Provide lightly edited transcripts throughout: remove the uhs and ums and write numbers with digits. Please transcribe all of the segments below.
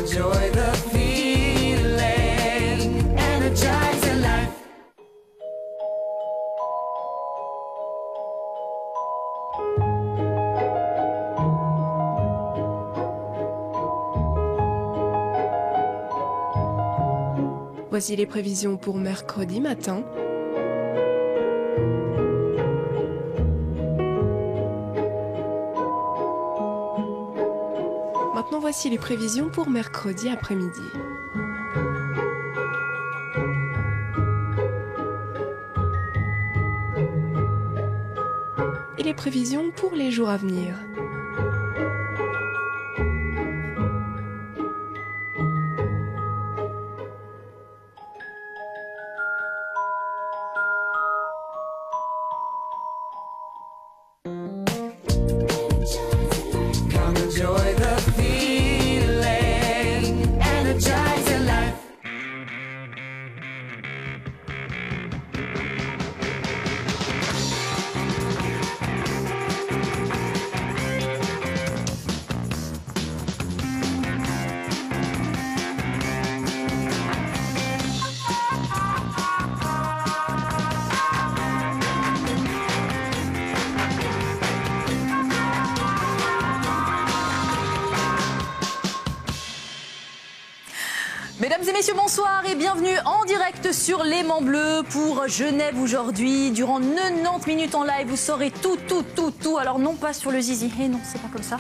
enjoy the feeling, energize your life. Voici les prévisions pour mercredi matin. Maintenant, voici les prévisions pour mercredi après-midi. Et les prévisions pour les jours à venir. Come enjoy the feeling, energize your life. Mesdames et messieurs, bonsoir et bienvenue en direct sur Léman Bleu pour Genève aujourd'hui. Durant 90 minutes en live, vous saurez tout. Alors non pas sur le zizi, et non, c'est pas comme ça,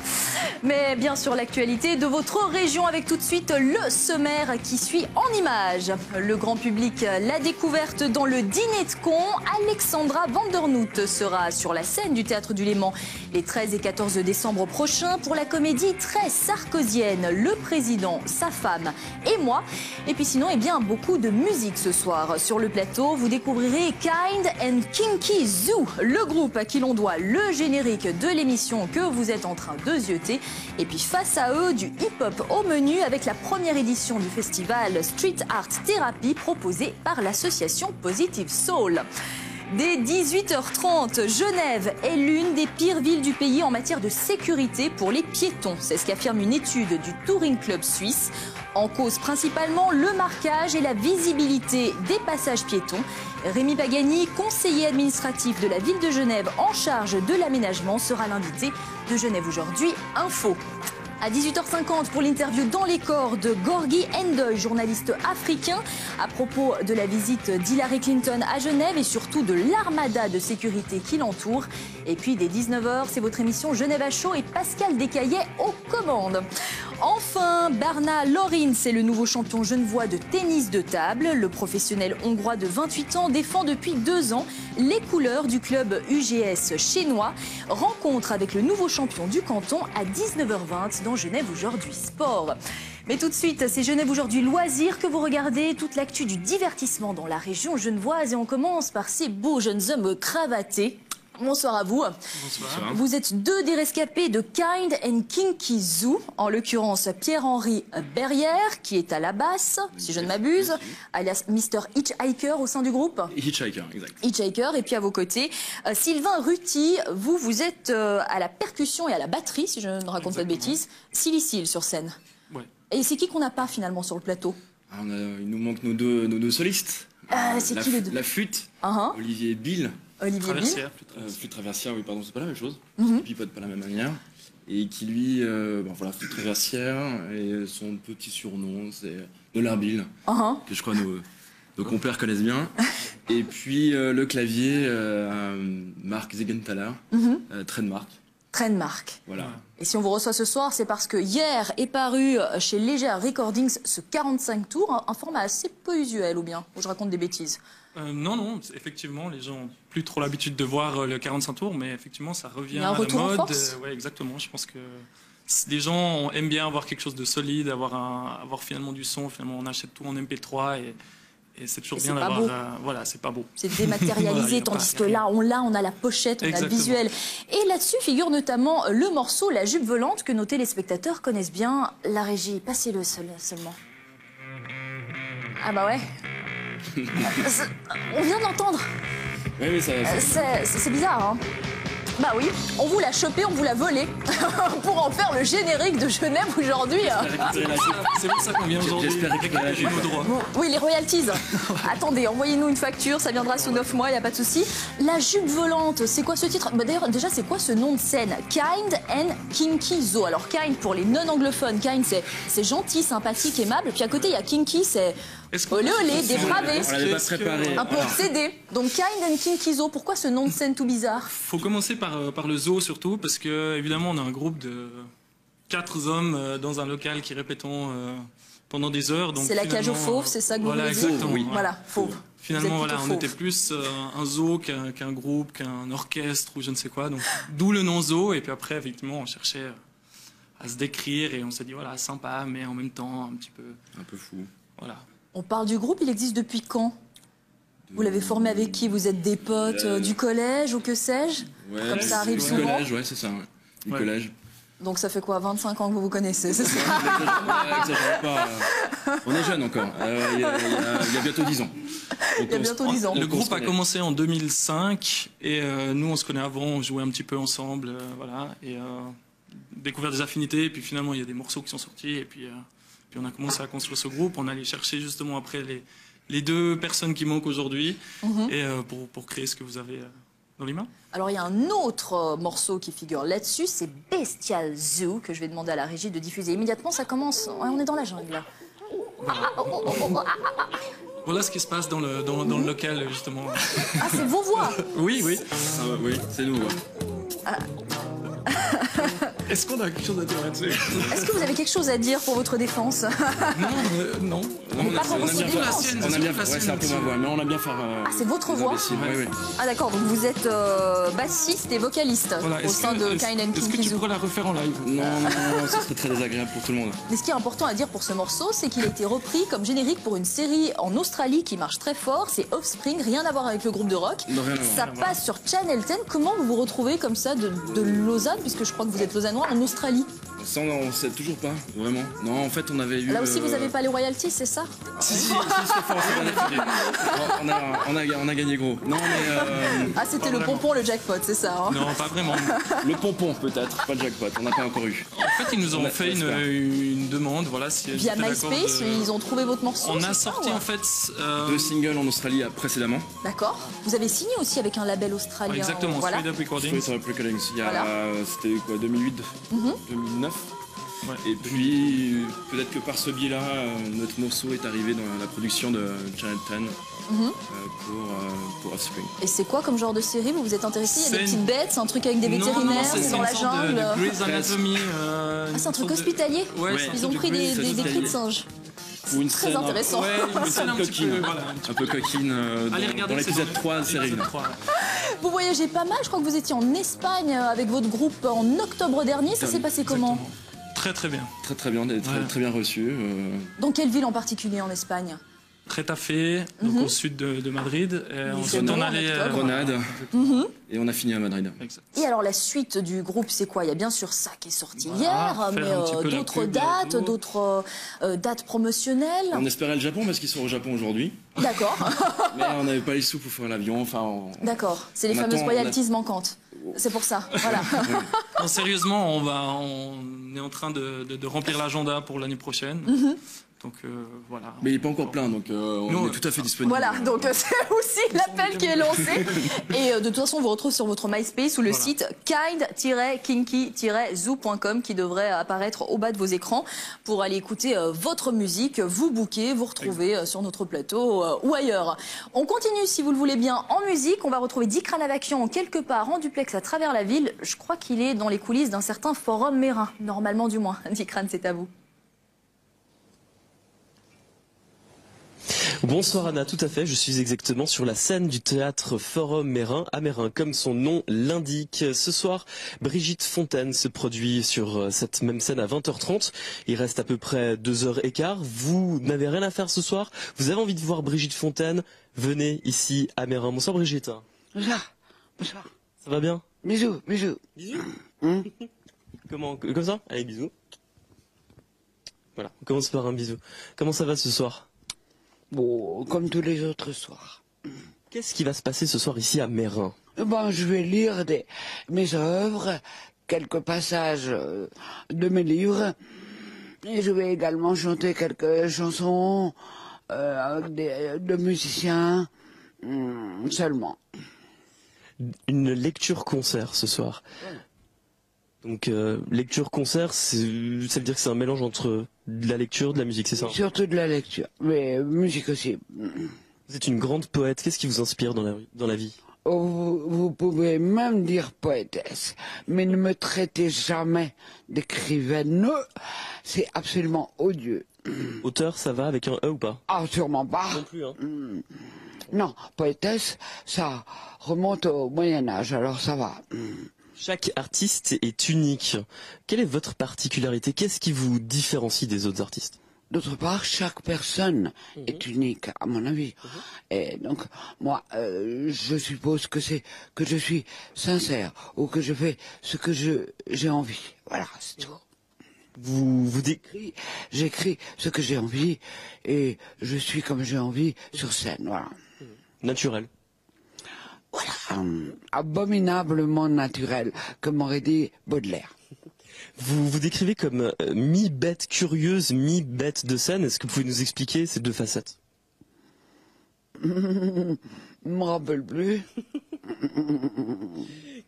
mais bien sur l'actualité de votre région avec tout de suite le sommaire qui suit en images. Le grand public l'a découverte dans le dîner de con. Alexandra Vandernoot sera sur la scène du Théâtre du Léman les 13 et 14 décembre prochains pour la comédie très sarkozienne Le Président, sa femme et moi. Et puis sinon, beaucoup de musique ce soir. Sur le plateau, vous découvrirez Kind and Kinky Zoo, le groupe à qui l'on doit le générique de l'émission que vous êtes en train de zioter. Et puis face à eux, du hip-hop au menu avec la première édition du festival Street Art Therapy proposé par l'association Positive Soul. Dès 18h30, Genève est l'une des pires villes du pays en matière de sécurité pour les piétons. C'est ce qu'affirme une étude du Touring Club suisse. En cause principalement le marquage et la visibilité des passages piétons. Rémi Pagani, conseiller administratif de la ville de Genève en charge de l'aménagement, sera l'invité de Genève aujourd'hui Info. À 18h50 pour l'interview dans les corps de Gorgi Endoy, journaliste africain, à propos de la visite d'Hillary Clinton à Genève et surtout de l'armada de sécurité qui l'entoure. Et puis dès 19h, c'est votre émission Genève à chaud et Pascal Descaillets aux commandes. Enfin, Barna Lorin, c'est le nouveau champion genevois de tennis de table. Le professionnel hongrois de 28 ans défend depuis 2 ans les couleurs du club UGS chinois. Rencontre avec le nouveau champion du canton à 19h20 dans Genève aujourd'hui Sport. Mais tout de suite, c'est Genève aujourd'hui loisirs que vous regardez, toute l'actu du divertissement dans la région genevoise. Et on commence par ces beaux jeunes hommes cravatés. Bonsoir à vous. Bonsoir. Vous êtes 2 des rescapés de Kind and Kinky Zoo, en l'occurrence Pierre-Henri Berrière, qui est à la basse, si je ne m'abuse, alias Mr. Hitchhiker au sein du groupe. Hitchhiker, exact. Hitchhiker, et puis à vos côtés, Sylvain Ruti, vous êtes à la percussion et à la batterie, si je ne raconte pas de bêtises. Silicile sur scène. Ouais. Et c'est qui qu'on n'a pas finalement sur le plateau? Il nous manque nos deux solistes. C'est qui les deux? La flûte, Uh-huh. Olivier Bill. Olivier Bill. Flûte traversière, oui, pardon, c'est pas la même chose. Mhm. Il pipote pas de la même manière. Et qui lui, flûte traversière, et son petit surnom, c'est Dollar Bill, Uh-huh. que je crois nos compères connaissent bien. Et puis le clavier, Marc Zegenthaler, Trademark. Trademark. Voilà. Et si on vous reçoit ce soir, c'est parce que hier est paru chez Leger Recordings ce 45 tours, un format assez peu usuel, ou bien, où je raconte des bêtises. Non, effectivement, les gens n'ont plus trop l'habitude de voir le 45 tours, mais effectivement, ça revient Il y a un à la retour en mode. force. Ouais, exactement. Je pense que les gens aiment bien avoir quelque chose de solide, avoir finalement du son. Finalement, on achète tout en MP3 et c'est toujours Et bien c'est pas d'avoir. Voilà, c'est pas beau. C'est dématérialisé, Voilà, tandis que là, on a la pochette, on a le Exactement. visuel. Et là-dessus figure notamment le morceau La jupe volante que nos téléspectateurs connaissent bien. La régie, passez-le seulement. Ah bah ouais. On vient d'entendre. Oui, mais ça. C'est bizarre, hein. Bah oui, on vous l'a chopé, on vous l'a volé pour en faire le générique de Genève aujourd'hui. C'est pour ça qu'on vient aujourd'hui. J'espère récupérer la jupe. nos droits. Bon, oui, les royalties. Attendez, envoyez-nous une facture, ça viendra sous 9 mois, il n'y a pas de souci. La jupe volante, c'est quoi ce titre? Bah, d'ailleurs, déjà, c'est quoi ce nom de scène? Kind and Kinky Zoo. Alors, kind pour les non-anglophones, kind c'est gentil, sympathique, aimable. Puis à côté, il y a kinky, c'est olé olé, dépravé, On l'avait pas préparé. un peu obsédé. Donc, kind and Kinky Zoo, pourquoi ce nom de scène tout bizarre? Faut commencer par le zoo surtout, parce que évidemment on a un groupe de 4 hommes dans un local qui répétons pendant des heures. C'est la cage aux fauves, c'est ça que vous voilà, voulez dire? exactement. Oui. Voilà, fauve. Finalement, Vous êtes voilà, plutôt on était fauve. plus un zoo qu'un groupe, qu'un orchestre ou je ne sais quoi. Donc, d'où le nom zoo. Et puis après, effectivement, on cherchait à se décrire et on s'est dit, voilà, sympa, mais en même temps, un petit peu. Un peu fou. Voilà. On parle du groupe, il existe depuis quand? Vous l'avez formé avec qui? Vous êtes des potes du collège ou que sais-je? Ouais, Comme ça arrive du souvent. collège, ouais, c'est ça. Ouais. Du Ouais. collège. Donc ça fait quoi, 25 ans que vous vous connaissez, c'est ça? Ouais, exagérez pas. On est jeune encore. Il y a bientôt 10 ans. Il y a bientôt 10 ans. Le on se groupe a connaît. commencé en 2005 et nous, on se connaît avant, on jouait un petit peu ensemble, voilà, et découvert des affinités. Et puis finalement, il y a des morceaux qui sont sortis et puis on a commencé à construire ce groupe. On allait chercher justement après les 2 personnes qui manquent aujourd'hui et pour créer ce que vous avez dans les mains. Alors il y a un autre morceau qui figure là-dessus, c'est Bestial Zoo, que je vais demander à la régie de diffuser immédiatement. Ça commence, ouais, on est dans la jungle là. Voilà ce qui se passe dans le local, justement. Ah, c'est vos voix. Oui, oui. Ah, oui, c'est nous. Ouais. Est-ce qu'on a quelque chose à dire là-dessus? Est-ce que vous avez quelque chose à dire pour votre défense? Non. Non, Pas pour votre défense. On a bien fait. Ouais, c'est un peu ma voix, mais on a bien fait. Ah, c'est votre voix? Oui, oui. Ah d'accord, donc vous êtes bassiste et vocaliste Voilà. au sein de Kind and Est-ce que Kinky tu Zoo. pourrais la refaire en live? Non, ça serait très désagréable pour tout le monde. Mais ce qui est important à dire pour ce morceau, c'est qu'il a été repris comme générique pour une série en Australie qui marche très fort. C'est Offspring, rien à voir avec le groupe de rock. Non, rien à voir. Ça passe sur Channel 10. Comment vous vous retrouvez comme ça de Lausanne, puisque je crois que vous êtes lausannois, en Australie? Ça, on sait toujours pas, vraiment. Non, en fait, on avait eu. Là aussi, vous n'avez pas les royalties, c'est ça? Si, c'est fort, c'est bien affilé. On a gagné gros. Non, mais. Ah, c'était le pompon, le jackpot, c'est ça hein? Non, pas vraiment. Le pompon, peut-être, pas le jackpot, on n'a pas encore eu. En fait, ils nous ont On fait espère. une demande, voilà, si Via j'étais d'accord MySpace, de- ils ont trouvé votre morceau. On c'est a ça, sorti ouais en fait. 2 singles en Australie précédemment. D'accord. Vous avez signé aussi avec un label australien. Exactement, Voilà. Straight Up Recordings. Straight Up Recordings. Il y a. Voilà. C'était quoi, 2008, 2009. Ouais. Et puis, peut-être que par ce biais-là, notre morceau est arrivé dans la production de Channel 10 pour Offspring. Et c'est quoi comme genre de série? Vous vous êtes intéressé? Il y a des C'est petites une- bêtes, c'est un truc avec des vétérinaires, c'est dans la une sorte de jungle. Grey's Anatomy. Ah, c'est un truc hospitalier? Ouais, Ouais. c'est un Ils truc ont de pris des Grey's cris de hospitalier. singe. Ou une Très scène intéressant. Ouais, une scène un petit coquine. peu, voilà, un petit Un peu coquine Allez, dans regardez, l'épisode c'est 3 de série. l'épisode 3, ouais. Vous voyagez pas mal, je crois que vous étiez en Espagne avec votre groupe en octobre dernier. Ça s'est passé comment? Exactement. Très très bien. Très très bien, très bien reçu. Dans quelle ville en particulier en Espagne? Trétafé, donc au sud de Madrid. Et ensuite, Grenade, on allait. octobre. Grenade. Et on a fini à Madrid. Exact. Et alors la suite du groupe, c'est quoi? Il y a bien sûr ça qui est sorti Voilà, hier, faire mais un petit peu la d'autres pub, dates, bientôt. d'autres dates promotionnelles. On espérait le Japon parce qu'ils sont au Japon aujourd'hui. D'accord, Mais on n'avait pas les sous pour faire l'avion. Enfin, d'accord. C'est les On fameuses attend, royalties manquantes. C'est pour ça, voilà. Non, sérieusement, on est en train de remplir l'agenda pour l'année prochaine. Donc voilà. Mais il n'est pas encore plein, donc on Nous, est tout à fait disponible. Voilà, donc c'est aussi l'appel qui est lancé. Et de toute façon, on vous retrouve sur votre MySpace ou le Voilà. site kind-kinky-zoo.com qui devrait apparaître au bas de vos écrans pour aller écouter votre musique, vous booker, vous retrouver sur notre plateau ou ailleurs. On continue, si vous le voulez bien, en musique. On va retrouver Dick Ranavakian quelque part en duplex à travers la ville. Je crois qu'il est dans les coulisses d'un certain Forum Mérin, normalement du moins. Dick Ran, c'est à vous. Bonsoir Anna, tout à fait, je suis exactement sur la scène du théâtre Forum Mérin, à Mérin, comme son nom l'indique. Ce soir, Brigitte Fontaine se produit sur cette même scène à 20h30. Il reste à peu près 2h15. Vous n'avez rien à faire ce soir? Vous avez envie de voir Brigitte Fontaine? Venez ici à Mérin. Bonsoir Brigitte. Bonsoir. Bonsoir. Ça va bien? Bisous, bisous. Bisous. Hum. Comment? Comme ça? Allez, bisous. Voilà, on commence par un bisou. Comment ça va ce soir? Bon, comme tous les autres soirs. Qu'est-ce qui va se passer ce soir ici à Mérin? Ben, je vais lire mes œuvres, quelques passages de mes livres, et je vais également chanter quelques chansons avec de musiciens seulement. Une lecture-concert ce soir. Donc lecture-concert, ça veut dire que c'est un mélange entre de la lecture, de la musique, c'est ça? Surtout de la lecture, mais musique aussi. Vous êtes une grande poète, qu'est-ce qui vous inspire dans la vie? Oh, vous pouvez même dire poétesse, mais ne me traitez jamais d'écrivaine, c'est absolument odieux. Auteur, ça va avec un E ou pas? Ah, sûrement pas. Non plus, hein. Non, poétesse, ça remonte au Moyen-Âge, alors ça va. Chaque artiste est unique. Quelle est votre particularité? Qu'est-ce qui vous différencie des autres artistes? D'autre part, chaque personne est unique, à mon avis. Et donc, moi, je suppose que c'est que je suis sincère, ou que je fais ce que j'ai envie. Voilà, c'est tout. J'écris ce que j'ai envie, et je suis comme j'ai envie sur scène, voilà. Naturel. Voilà, abominablement naturel, comme m'aurait dit Baudelaire. Vous vous décrivez comme mi-bête curieuse, mi-bête de scène. Est-ce que vous pouvez nous expliquer ces deux facettes? Je me rappelle plus.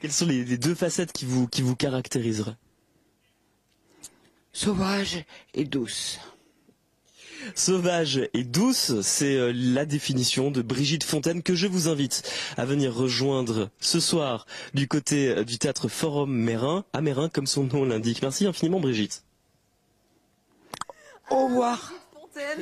Quelles sont les deux facettes qui vous caractériseraient? Sauvage et douce. Sauvage et douce, c'est la définition de Brigitte Fontaine que je vous invite à venir rejoindre ce soir du côté du théâtre Forum Mérin, à Mérin comme son nom l'indique. Merci infiniment Brigitte. Au revoir.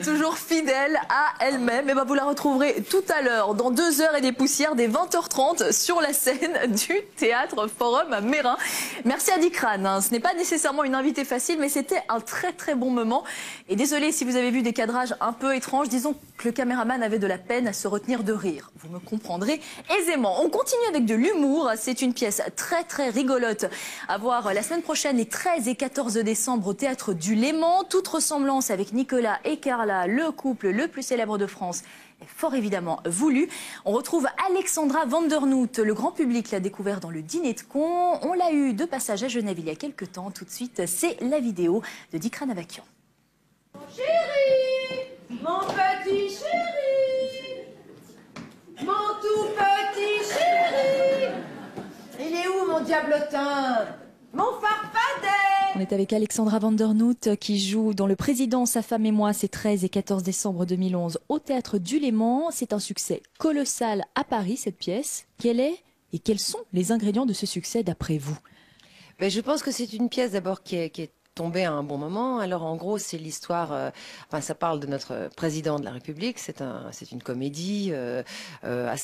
Toujours fidèle à elle-même. Et ben vous la retrouverez tout à l'heure, dans 2 heures et des poussières, dès 20h30, sur la scène du Théâtre Forum à Mérin. Merci à Dikran. Ce n'est pas nécessairement une invitée facile, mais c'était un très très bon moment. Et désolé si vous avez vu des cadrages un peu étranges, disons que le caméraman avait de la peine à se retenir de rire. Vous me comprendrez aisément. On continue avec de l'humour. C'est une pièce très très rigolote à voir la semaine prochaine, les 13 et 14 décembre, au Théâtre du Léman. Toute ressemblance avec Nicolas et Carla, le couple le plus célèbre de France, est fort évidemment voulu. On retrouve Alexandra Vandernoot. Le grand public l'a découvert dans le Dîner de Cons. On l'a eu de passage à Genève il y a quelques temps. Tout de suite, c'est la vidéo de Dikran Avakian. Chéri, mon petit chéri, mon tout petit chéri, il est où mon diablotin, mon farfadet? On est avec Alexandra Vandernoot qui joue dans Le Président, sa femme et moi, c'est 13 et 14 décembre 2011 au Théâtre du Léman. C'est un succès colossal à Paris, cette pièce. Quel est et quels sont les ingrédients de ce succès d'après vous? Ben, je pense que c'est une pièce d'abord qui est tombée à un bon moment. Alors en gros, c'est l'histoire, enfin ça parle de notre président de la République, c'est une comédie à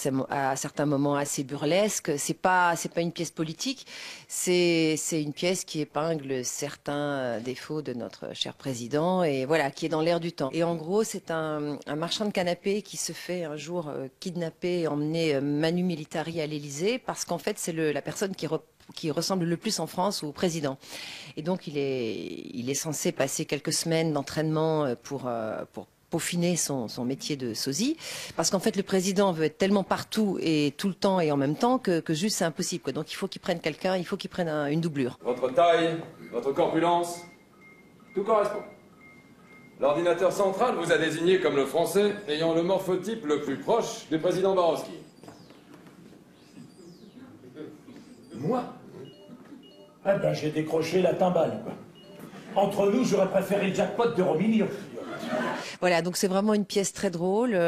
certains moments assez burlesque. C'est pas une pièce politique, c'est une pièce qui épingle certains défauts de notre cher président et voilà, qui est dans l'air du temps. Et en gros, c'est un marchand de canapé qui se fait un jour kidnapper et emmener manu militari à l'Élysée parce qu'en fait c'est la personne qui ressemble le plus en France au président. Et donc il est censé passer quelques semaines d'entraînement pour peaufiner son métier de sosie, parce qu'en fait le président veut être tellement partout et tout le temps et en même temps que juste c'est impossible, quoi. Donc il faut qu'il prenne quelqu'un, il faut qu'il prenne une doublure. Votre taille, votre corpulence, tout correspond. L'ordinateur central vous a désigné comme le Français ayant le morphotype le plus proche du président Barowski. Moi? Ah ben, j'ai décroché la timbale, quoi. Entre nous, j'aurais préféré le jackpot de Romilly. Voilà, donc c'est vraiment une pièce très drôle,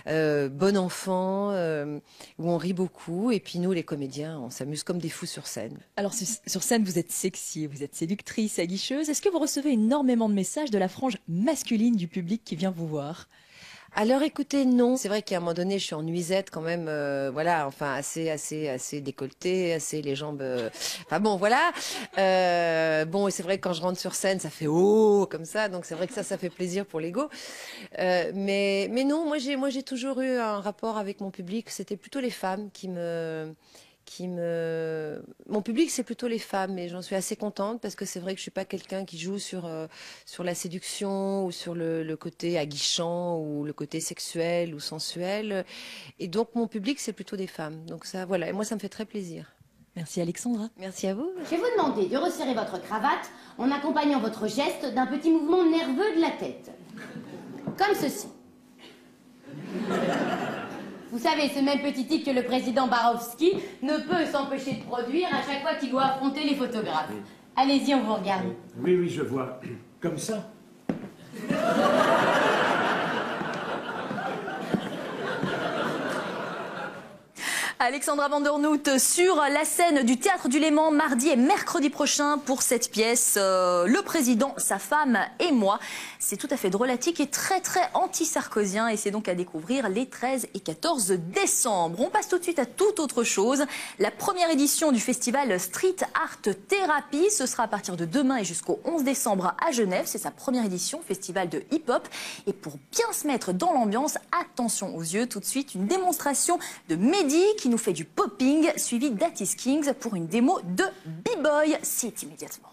bon enfant, où on rit beaucoup. Et puis nous, les comédiens, on s'amuse comme des fous sur scène. Alors sur scène, vous êtes sexy, vous êtes séductrice, aguicheuse. Est-ce que vous recevez énormément de messages de la frange masculine du public qui vient vous voir? Alors écoutez, non. C'est vrai qu'à un moment donné, je suis en nuisette quand même, voilà, enfin assez décolletée, assez les jambes. Enfin bon, voilà. Bon, et c'est vrai que quand je rentre sur scène, ça fait oh comme ça, donc c'est vrai que ça fait plaisir pour l'ego. Mais non, moi j'ai toujours eu un rapport avec mon public. C'était plutôt les femmes qui Mon public, c'est plutôt les femmes, et j'en suis assez contente parce que c'est vrai que je suis pas quelqu'un qui joue sur la séduction ou sur le côté aguichant ou le côté sexuel ou sensuel. Et donc mon public, c'est plutôt des femmes. Donc ça, voilà. Et moi, ça me fait très plaisir. Merci Alexandra. Merci à vous. Je vais vous demander de resserrer votre cravate en accompagnant votre geste d'un petit mouvement nerveux de la tête. Comme ceci. Vous savez, ce même petit tic que le président Barowski ne peut s'empêcher de produire à chaque fois qu'il doit affronter les photographes. Allez-y, on vous regarde. Oui, oui, je vois. Comme ça. Alexandra Vandernoot sur la scène du Théâtre du Léman mardi et mercredi prochain pour cette pièce Le Président, sa femme et moi. C'est tout à fait drôlatique et très anti-sarkozien et c'est donc à découvrir les 13 et 14 décembre. On passe tout de suite à toute autre chose. La première édition du festival Street Art Therapy, ce sera à partir de demain et jusqu'au 11 décembre à Genève. C'est sa première édition, festival de hip-hop. Et pour bien se mettre dans l'ambiance, attention aux yeux, tout de suite une démonstration de Mehdi qui nous fait du popping, suivi d'Atis Kings pour une démo de B-Boy. C'est immédiatement.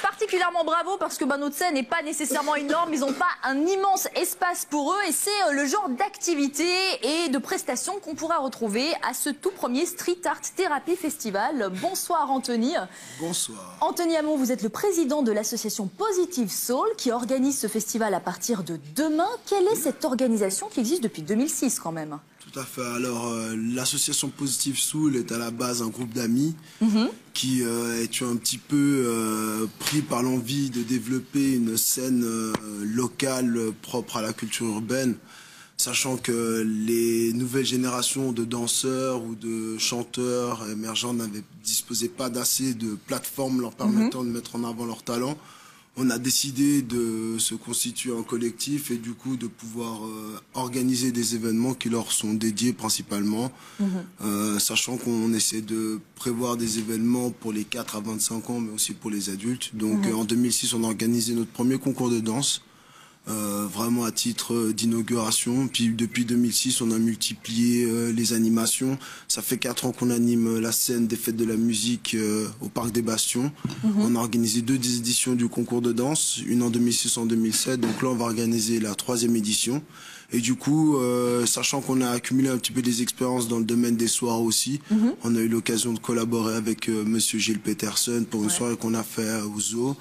Particulièrement bravo parce que notre scène n'est pas nécessairement énorme, ils n'ont pas un immense espace pour eux et c'est le genre d'activité et de prestations qu'on pourra retrouver à ce tout premier Street Art Therapy Festival. Bonsoir Anthony. Bonsoir. Anthony Hamon, vous êtes le président de l'association Positive Soul qui organise ce festival à partir de demain. Quelle est cette organisation qui existe depuis 2006 quand même? Tout à fait. Alors, l'association Positive Soul est à la base un groupe d'amis qui est un petit peu pris par l'envie de développer une scène locale propre à la culture urbaine, sachant que les nouvelles générations de danseurs ou de chanteurs émergents disposaient pas d'assez de plateformes leur permettant de mettre en avant leur talent. On a décidé de se constituer en collectif et du coup de pouvoir organiser des événements qui leur sont dédiés principalement, sachant qu'on essaie de prévoir des événements pour les 4 à 25 ans mais aussi pour les adultes. Donc en 2006 on a organisé notre premier concours de danse, vraiment à titre d'inauguration. Puis depuis 2006 on a multiplié les animations. Ça fait 4 ans qu'on anime la scène des fêtes de la musique au Parc des Bastions. On a organisé 2 éditions du concours de danse, une en 2006 et en 2007. Donc là on va organiser la 3e édition. Et du coup, sachant qu'on a accumulé un petit peu des expériences dans le domaine des soirs aussi, on a eu l'occasion de collaborer avec monsieur Gilles Peterson pour une soirée qu'on a fait au Zoo.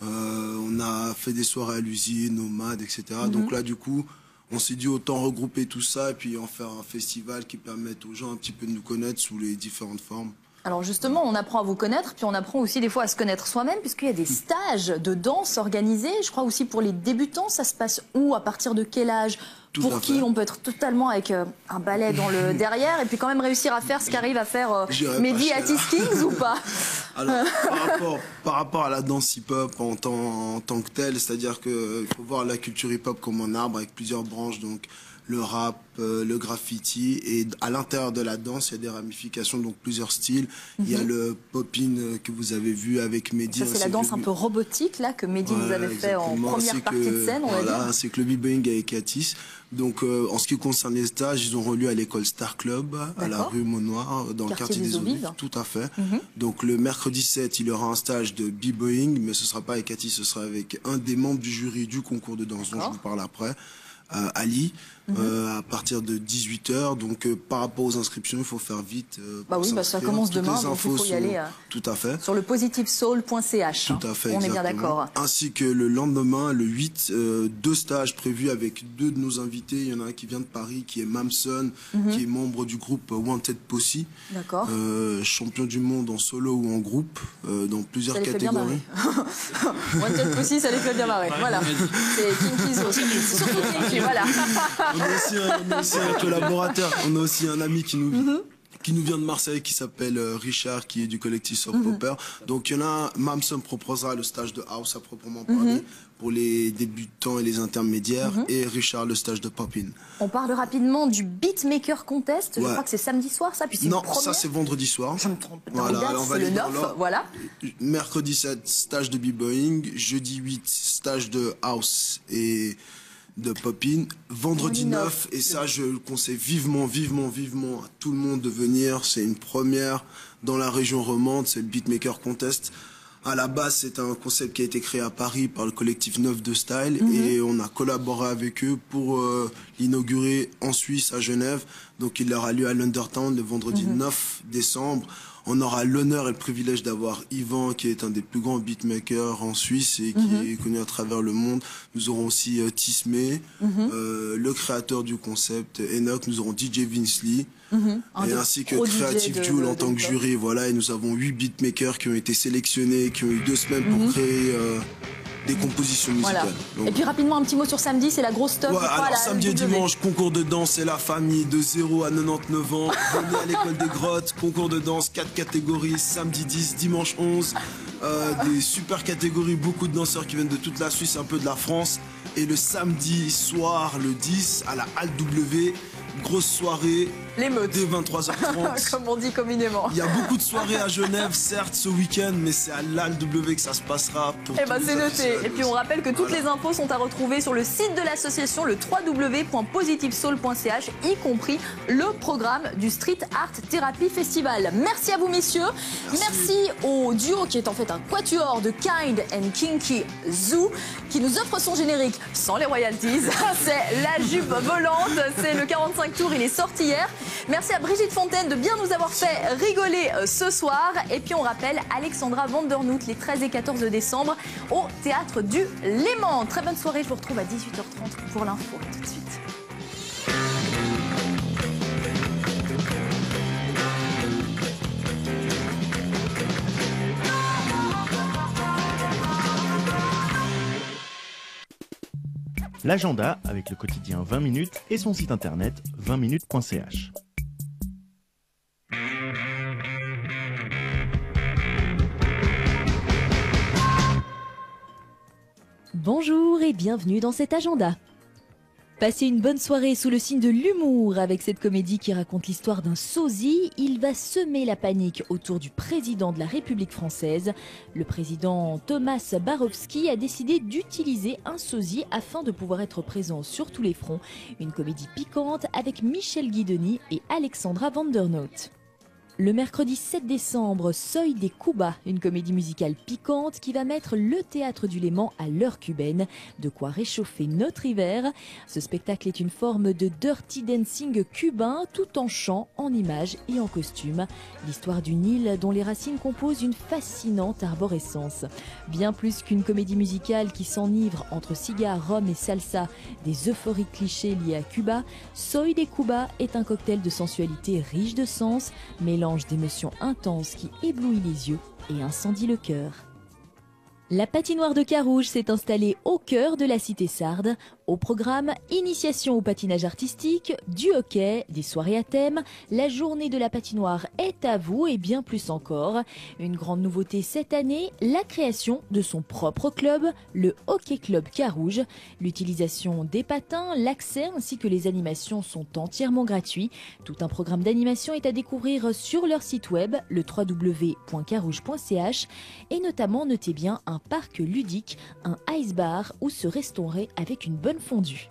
On a fait des soirées à l'usine, nomades, etc. Donc là, du coup, on s'est dit autant regrouper tout ça et puis en faire un festival qui permette aux gens un petit peu de nous connaître sous les différentes formes. Alors justement, on apprend à vous connaître, puis on apprend aussi des fois à se connaître soi-même, puisqu'il y a des stages de danse organisés. Je crois aussi pour les débutants, ça se passe où, à partir de quel âge? Pour qui on peut être totalement avec un balai dans le derrière et puis quand même réussir à faire ce qu'arrive à faire Mehdi Atis Kings ou pas? Alors, par rapport à la danse hip-hop en tant que telle, c'est-à-dire qu'il faut voir la culture hip-hop comme un arbre avec plusieurs branches, donc le rap, le graffiti, et à l'intérieur de la danse, il y a des ramifications, donc plusieurs styles. Il y a le pop-in que vous avez vu avec Mehdi. Ça, c'est la danse un peu robotique là que Mehdi nous avait fait en première partie de scène, on va dire. C'est que le b-boying avec Atis. Donc, en ce qui concerne les stages, ils ont relieu à l'école Star Club, à la rue Maunoir, dans le quartier des Olives. Tout à fait. Donc, le mercredi 7, il y aura un stage de b-boying, mais ce sera pas avec Atis, ce sera avec un des membres du jury du concours de danse, dont je vous parle après. Ali, à partir de 18h. Donc, par rapport aux inscriptions, il faut faire vite. Ça commence demain, donc il faut y aller. Tout à fait. Sur le positivesoul.ch. Tout à fait. On est bien d'accord. Ainsi que le lendemain, le 8, 2 stages prévus avec 2 de nos invités. Il y en a un qui vient de Paris, qui est Mamson, qui est membre du groupe Wanted Posse. D'accord. Champion du monde en solo ou en groupe, dans plusieurs catégories. Wanted Posse, ça les fait bien marrer. Voilà. C'est Kinky Zo. Surtout Kinky, voilà. On a aussi un collaborateur, on a aussi un ami qui nous vient de Marseille, qui s'appelle Richard, qui est du collectif Soft Popper. Donc il y en a un, Mamson proposera le stage de house à proprement parler pour les débutants et les intermédiaires, et Richard le stage de pop-in. On parle rapidement du Beatmaker Contest, je crois que c'est samedi soir ça, puis c'est non, ça c'est vendredi soir. Je me trompe, voilà, c'est le 9, voilà. Mercredi 7, stage de b-boying, jeudi 8, stage de house et de pop-in, vendredi 9, et ça je le conseille vivement à tout le monde de venir. C'est une première dans la région romande, c'est le Beatmaker Contest. À la base, c'est un concept qui a été créé à Paris par le collectif 9 de Style, et on a collaboré avec eux pour l'inaugurer en Suisse, à Genève. Donc il aura lieu à l'Undertown le vendredi 9 décembre. On aura l'honneur et le privilège d'avoir Yvan, qui est un des plus grands beatmakers en Suisse et qui est connu à travers le monde. Nous aurons aussi Tismé, le créateur du concept, Enoch. Nous aurons DJ Vince Lee, et ainsi que Creative Jewel en tant que jury. Voilà, et nous avons 8 beatmakers qui ont été sélectionnés, qui ont eu 2 semaines pour créer des compositions musicales. Voilà. Donc, et puis rapidement un petit mot sur samedi, c'est la grosse stuff. Alors samedi et dimanche, concours de danse, c'est la famille de 0 à 99 ans. Venez à l'école des grottes, concours de danse, 4 catégories, samedi 10, dimanche 11. Des super catégories, beaucoup de danseurs qui viennent de toute la Suisse, un peu de la France. Et le samedi soir, le 10, à la Halle W, grosse soirée. L'émeute. Dès 23h30. Comme on dit communément. Il y a beaucoup de soirées à Genève, certes, ce week-end, mais c'est à l'Halle W que ça se passera. Eh ben c'est noté. Et puis on rappelle que toutes les infos sont à retrouver sur le site de l'association, le www.positivesoul.ch, y compris le programme du Street Art Therapy Festival. Merci à vous, messieurs. Merci au duo qui est en fait un quatuor de Kind and Kinky Zoo, qui nous offre son générique sans les royalties. C'est La Jupe Volante. C'est le 45 tours. Il est sorti hier. Merci à Brigitte Fontaine de bien nous avoir fait rigoler ce soir. Et puis on rappelle Alexandra Vandernoot les 13 et 14 décembre au Théâtre du Léman. Très bonne soirée, je vous retrouve à 18h30 pour l'info. Tout de suite. L'agenda avec le quotidien 20 minutes et son site internet 20minutes.ch. Bonjour et bienvenue dans cet agenda. Passez une bonne soirée sous le signe de l'humour avec cette comédie qui raconte l'histoire d'un sosie. Il va semer la panique autour du président de la République française. Le président Thomas Barowski a décidé d'utiliser un sosie afin de pouvoir être présent sur tous les fronts. Une comédie piquante avec Michel Guidoni et Alexandra Vandernoot. Le mercredi 7 décembre, Soy des Cuba, une comédie musicale piquante qui va mettre le théâtre du Léman à l'heure cubaine, de quoi réchauffer notre hiver. Ce spectacle est une forme de dirty dancing cubain, tout en chant, en images et en costume. L'histoire d'une île dont les racines composent une fascinante arborescence. Bien plus qu'une comédie musicale qui s'enivre entre cigares, rhum et salsa, des euphories clichés liées à Cuba, Soy des Cuba est un cocktail de sensualité riche de sens, mêlant mélange d'émotions intenses qui éblouit les yeux et incendie le cœur. La patinoire de Carouge s'est installée au cœur de la cité sarde. Au programme, initiation au patinage artistique, du hockey, des soirées à thème. La journée de la patinoire est à vous et bien plus encore. Une grande nouveauté cette année, la création de son propre club, le Hockey Club Carouge. L'utilisation des patins, l'accès ainsi que les animations sont entièrement gratuits. Tout un programme d'animation est à découvrir sur leur site web, le www.carouge.ch. Et notamment, notez bien un parc ludique, un ice bar où se restaurer avec une bonne fondue.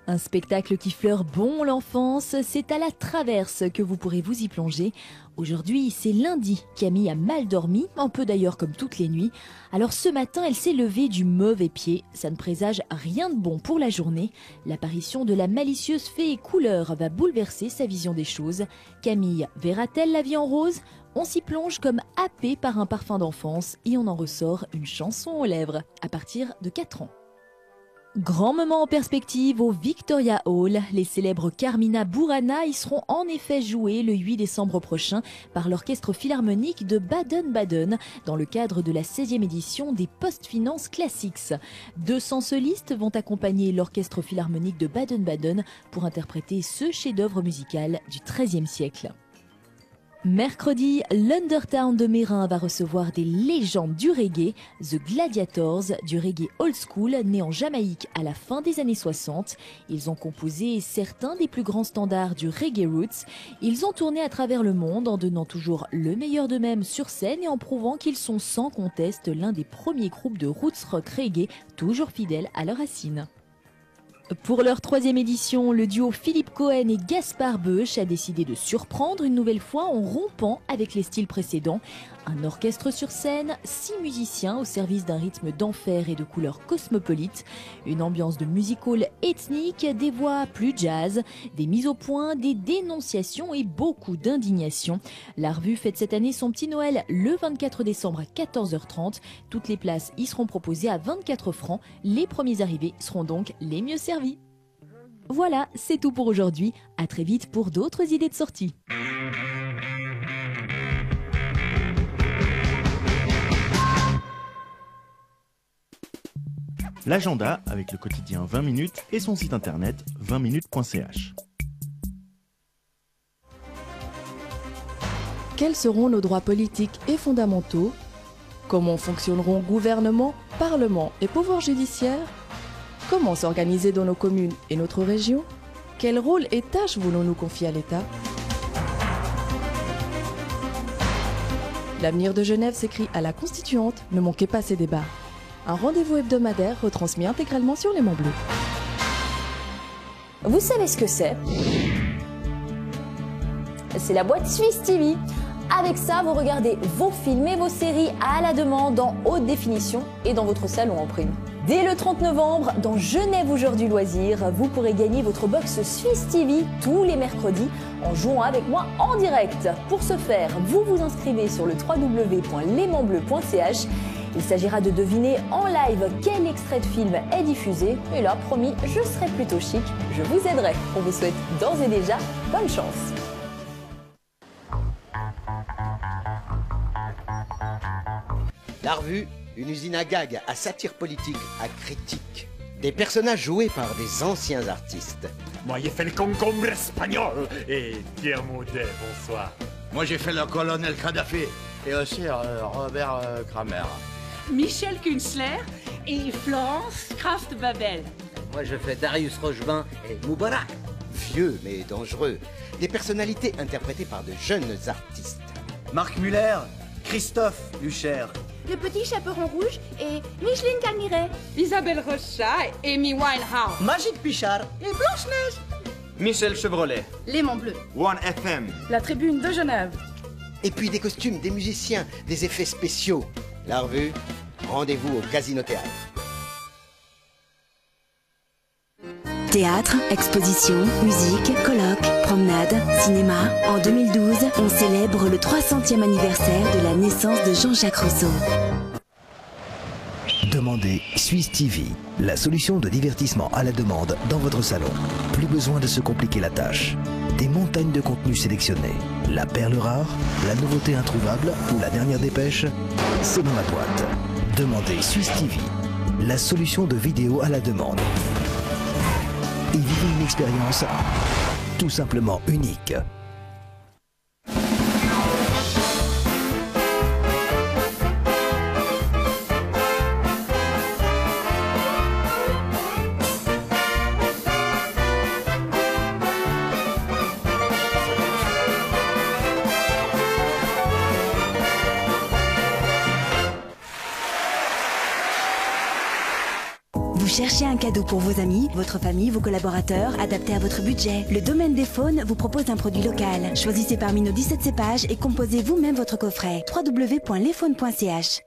Un spectacle qui fleure bon l'enfance, c'est à la Traverse que vous pourrez vous y plonger. Aujourd'hui, c'est lundi. Camille a mal dormi, un peu d'ailleurs comme toutes les nuits. Alors ce matin, elle s'est levée du mauvais pied. Ça ne présage rien de bon pour la journée. L'apparition de la malicieuse fée couleur va bouleverser sa vision des choses. Camille verra-t-elle la vie en rose ? On s'y plonge comme happé par un parfum d'enfance et on en ressort une chanson aux lèvres à partir de 4 ans. Grand moment en perspective au Victoria Hall. Les célèbres Carmina Burana y seront en effet joués le 8 décembre prochain par l'Orchestre Philharmonique de Baden-Baden dans le cadre de la 16e édition des Post-Finance Classics. 200 solistes vont accompagner l'Orchestre Philharmonique de Baden-Baden pour interpréter ce chef-d'œuvre musical du XIIIe siècle. Mercredi, l'Undertown de Mérin va recevoir des légendes du reggae, The Gladiators, du reggae old school né en Jamaïque à la fin des années 60. Ils ont composé certains des plus grands standards du reggae roots. Ils ont tourné à travers le monde en donnant toujours le meilleur d'eux-mêmes sur scène et en prouvant qu'ils sont sans conteste l'un des premiers groupes de roots rock reggae toujours fidèles à leurs racines. Pour leur 3e édition, le duo Philippe Cohen et Gaspard Beuch a décidé de surprendre une nouvelle fois en rompant avec les styles précédents. Un orchestre sur scène, 6 musiciens au service d'un rythme d'enfer et de couleurs cosmopolites, une ambiance de music hall ethnique, des voix plus jazz, des mises au point, des dénonciations et beaucoup d'indignation. La revue fête cette année son petit Noël le 24 décembre à 14h30. Toutes les places y seront proposées à 24 francs. Les premiers arrivés seront donc les mieux servis. Voilà, c'est tout pour aujourd'hui. À très vite pour d'autres idées de sortie. L'agenda avec le quotidien 20 minutes et son site internet 20minutes.ch. Quels seront nos droits politiques et fondamentaux? Comment fonctionneront gouvernement, parlement et pouvoir judiciaire? Comment s'organiser dans nos communes et notre région? Quel rôle et tâches voulons-nous confier à l'État? L'avenir de Genève s'écrit à la Constituante, ne manquez pas ces débats. Un rendez-vous hebdomadaire retransmis intégralement sur Les Monts Bleus. Vous savez ce que c'est? C'est la boîte Suisse TV. Avec ça, vous regardez vos films et vos séries à la demande en haute définition et dans votre salon en prime. Dès le 30 novembre, dans Genève Aujourd'hui Loisirs, vous pourrez gagner votre box Suisse TV tous les mercredis en jouant avec moi en direct. Pour ce faire, vous vous inscrivez sur le www.lesmontsbleus.ch. Il s'agira de deviner en live quel extrait de film est diffusé. Et là, promis, je serai plutôt chic, je vous aiderai. On vous souhaite d'ores et déjà bonne chance. La revue, une usine à gags, à satire politique, à critique. Des personnages joués par des anciens artistes. Moi, j'ai fait le concombre espagnol et Pierre Maudet, bonsoir. Moi, j'ai fait le colonel Kadhafi et aussi Robert Kramer. Michel Künzler et Florence Kraft-Babel. Moi, je fais Darius Rochebin et Moubarak. Vieux mais dangereux. Des personnalités interprétées par de jeunes artistes. Marc Muller, Christophe Lucher. Le Petit Chaperon Rouge et Micheline Calmiret. Isabelle Rocha et Amy Winehouse. Magique Pichard et Blanche-Neige. Michel Chevrolet. Les Monts Bleus. One FM. La Tribune de Genève. Et puis des costumes, des musiciens, des effets spéciaux. La revue, rendez-vous au Casino Théâtre. Théâtre, exposition, musique, colloques, promenade, cinéma. En 2012, on célèbre le 300e anniversaire de la naissance de Jean-Jacques Rousseau. Demandez Suisse TV, la solution de divertissement à la demande dans votre salon. Plus besoin de se compliquer la tâche. des montagnes de contenus sélectionnés. La perle rare, la nouveauté introuvable ou la dernière dépêche, c'est dans la boîte. Demandez Suisse TV, la solution de vidéo à la demande. Et vivez une expérience tout simplement unique. Cherchez un cadeau pour vos amis, votre famille, vos collaborateurs, adapté à votre budget. Le Domaine des Faunes vous propose un produit local. Choisissez parmi nos 17 cépages et composez vous-même votre coffret. www.lesfaunes.ch.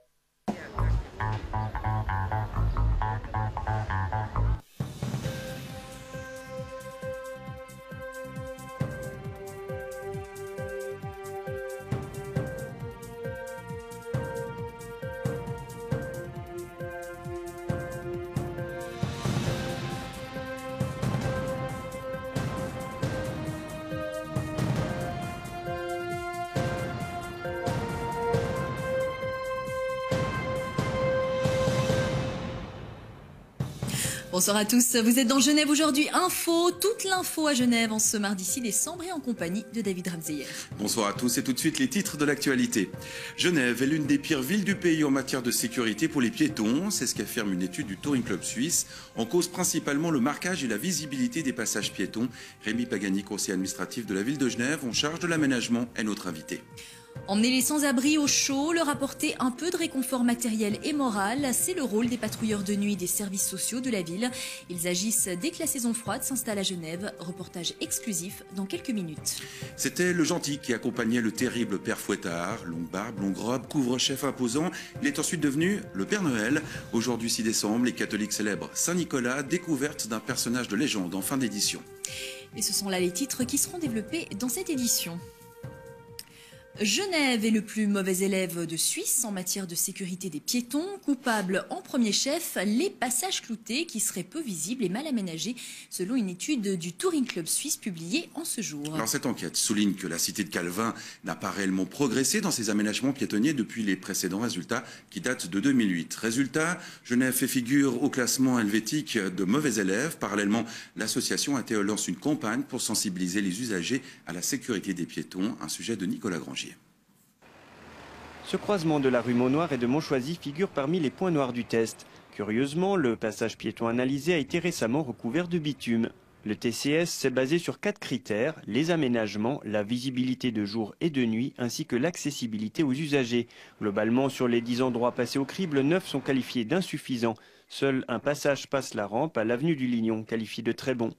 Bonsoir à tous, vous êtes dans Genève aujourd'hui Info, toute l'info à Genève en ce mardi 6 décembre et en compagnie de David Ramseyer. Bonsoir à tous et tout de suite les titres de l'actualité. Genève est l'une des pires villes du pays en matière de sécurité pour les piétons, c'est ce qu'affirme une étude du Touring Club Suisse. En cause principalement le marquage et la visibilité des passages piétons. Rémi Pagani, conseiller administratif de la ville de Genève, en charge de l'aménagement, est notre invité. Emmener les sans-abri au chaud, leur apporter un peu de réconfort matériel et moral, c'est le rôle des patrouilleurs de nuit des services sociaux de la ville. Ils agissent dès que la saison froide s'installe à Genève. Reportage exclusif dans quelques minutes. C'était le gentil qui accompagnait le terrible père Fouettard. Longue barbe, longue robe, couvre-chef imposant. Il est ensuite devenu le Père Noël. Aujourd'hui 6 décembre, les catholiques célèbrent Saint-Nicolas, découverte d'un personnage de légende en fin d'édition. Et ce sont là les titres qui seront développés dans cette édition. Genève est le plus mauvais élève de Suisse en matière de sécurité des piétons. Coupable en premier chef, les passages cloutés qui seraient peu visibles et mal aménagés, selon une étude du Touring Club Suisse publiée en ce jour. Alors cette enquête souligne que la cité de Calvin n'a pas réellement progressé dans ses aménagements piétonniers depuis les précédents résultats qui datent de 2008. Résultat, Genève fait figure au classement helvétique de mauvais élèves. Parallèlement, l'association ATE lance une campagne pour sensibiliser les usagers à la sécurité des piétons, un sujet de Nicolas Grangier. Ce croisement de la rue Maunoir et de Montchoisy figure parmi les points noirs du test. Curieusement, le passage piéton analysé a été récemment recouvert de bitume. Le TCS s'est basé sur 4 critères, les aménagements, la visibilité de jour et de nuit, ainsi que l'accessibilité aux usagers. Globalement, sur les 10 endroits passés au crible, 9 sont qualifiés d'insuffisants. Seul un passage passe la rampe à l'avenue du Lignon, qualifié de très bon.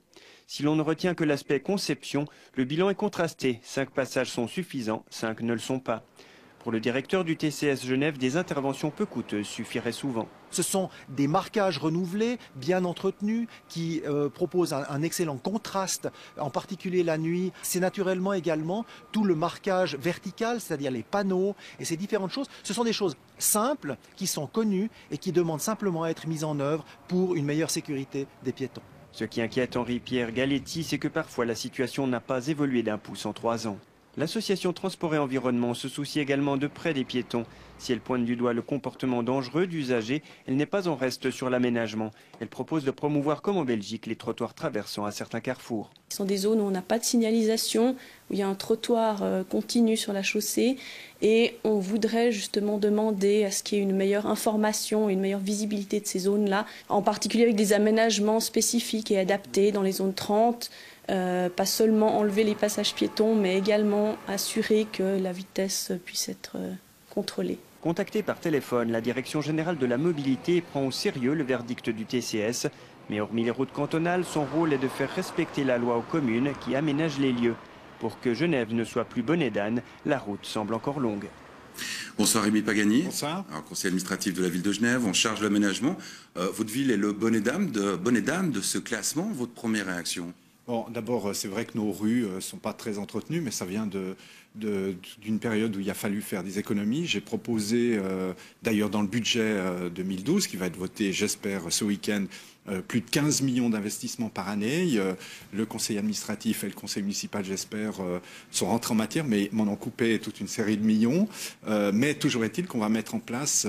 Si l'on ne retient que l'aspect conception, le bilan est contrasté. 5 passages sont suffisants, 5 ne le sont pas. Pour le directeur du TCS Genève, des interventions peu coûteuses suffiraient souvent. Ce sont des marquages renouvelés, bien entretenus, qui proposent un excellent contraste, en particulier la nuit. C'est naturellement également tout le marquage vertical, c'est-à-dire les panneaux et ces différentes choses. Ce sont des choses simples, qui sont connues et qui demandent simplement à être mises en œuvre pour une meilleure sécurité des piétons. Ce qui inquiète Henri-Pierre Galetti, c'est que parfois la situation n'a pas évolué d'un pouce en 3 ans. L'association Transport et Environnement se soucie également de près des piétons. Si elle pointe du doigt le comportement dangereux d'usagers, elle n'est pas en reste sur l'aménagement. Elle propose de promouvoir comme en Belgique les trottoirs traversant à certains carrefours. Ce sont des zones où on n'a pas de signalisation, où il y a un trottoir continu sur la chaussée et on voudrait justement demander à ce qu'il y ait une meilleure information, une meilleure visibilité de ces zones-là, en particulier avec des aménagements spécifiques et adaptés dans les zones 30. Pas seulement enlever les passages piétons, mais également assurer que la vitesse puisse être contrôlée. Contactée par téléphone, la Direction générale de la mobilité prend au sérieux le verdict du TCS. Mais hormis les routes cantonales, son rôle est de faire respecter la loi aux communes qui aménagent les lieux. Pour que Genève ne soit plus bonnet d'âne, la route semble encore longue. Bonsoir Rémi Pagani. Bonsoir. Alors, conseiller administratif de la ville de Genève, en charge de l'aménagement. Votre ville est le bonnet d'âne de ce classement. Votre première réaction ? Bon, d'abord, c'est vrai que nos rues ne sont pas très entretenues, mais ça vient d'une période où il a fallu faire des économies. J'ai proposé, d'ailleurs dans le budget 2012, qui va être voté, j'espère, ce week-end, plus de 15 millions d'investissements par année. Le conseil administratif et le conseil municipal, j'espère, sont rentrés en matière, mais m'en ont coupé toute une série de millions. Mais toujours est-il qu'on va mettre en place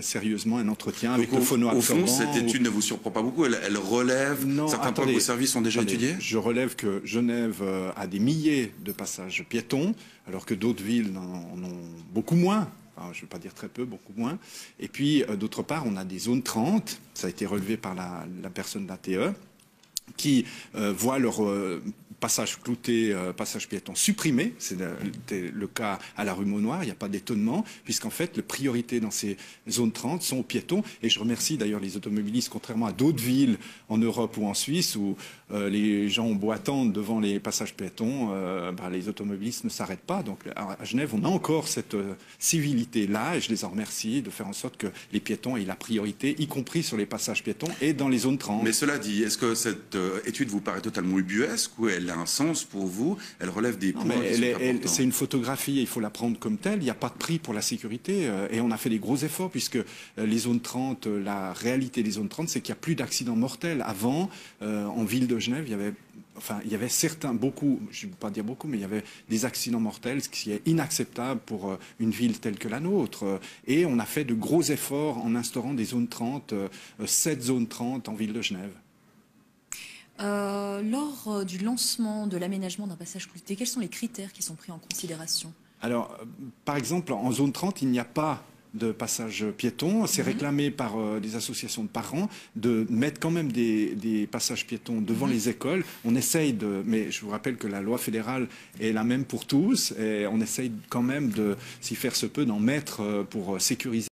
sérieusement un entretien avec le phono-absorbant. Au fond, cette étude ne vous surprend pas beaucoup. Elle relève certains points que vos services ont déjà étudiés. Je relève que Genève a des milliers de passages piétons, alors que d'autres villes en ont beaucoup moins. Enfin, je ne vais pas dire très peu, beaucoup moins. Et puis, d'autre part, on a des zones 30, ça a été relevé par la personne d'ATE, qui voient leur passage clouté, passage piéton supprimé. C'est le cas à la rue Maunoir, il n'y a pas d'étonnement, puisqu'en fait, les priorités dans ces zones 30 sont aux piétons. Et je remercie d'ailleurs les automobilistes, contrairement à d'autres villes en Europe ou en Suisse, où les gens ont beau attendre devant les passages piétons, les automobilistes ne s'arrêtent pas. Donc à Genève, on a encore cette civilité-là, et je les en remercie de faire en sorte que les piétons aient la priorité, y compris sur les passages piétons et dans les zones 30. Mais cela dit, est-ce que cette étude vous paraît totalement ubuesque ou elle a un sens pour vous? Elle relève des points c'est une photographie, il faut la prendre comme telle. Il n'y a pas de prix pour la sécurité et on a fait des gros efforts puisque les zones 30, la réalité des zones 30, c'est qu'il n'y a plus d'accidents mortels. Avant, en ville de Genève, il y avait certains, beaucoup, je ne vais pas dire beaucoup, mais il y avait des accidents mortels, ce qui est inacceptable pour une ville telle que la nôtre. Et on a fait de gros efforts en instaurant des zones 30, 7 zones 30 en ville de Genève. Lors du lancement de l'aménagement d'un passage clouté, quels sont les critères qui sont pris en considération? Alors, par exemple, en zone 30, il n'y a pas de passage piéton. C'est réclamé par des associations de parents de mettre quand même des passages piétons devant les écoles. On essaye mais je vous rappelle que la loi fédérale est la même pour tous et on essaye quand même de, s'y faire se peut, d'en mettre pour sécuriser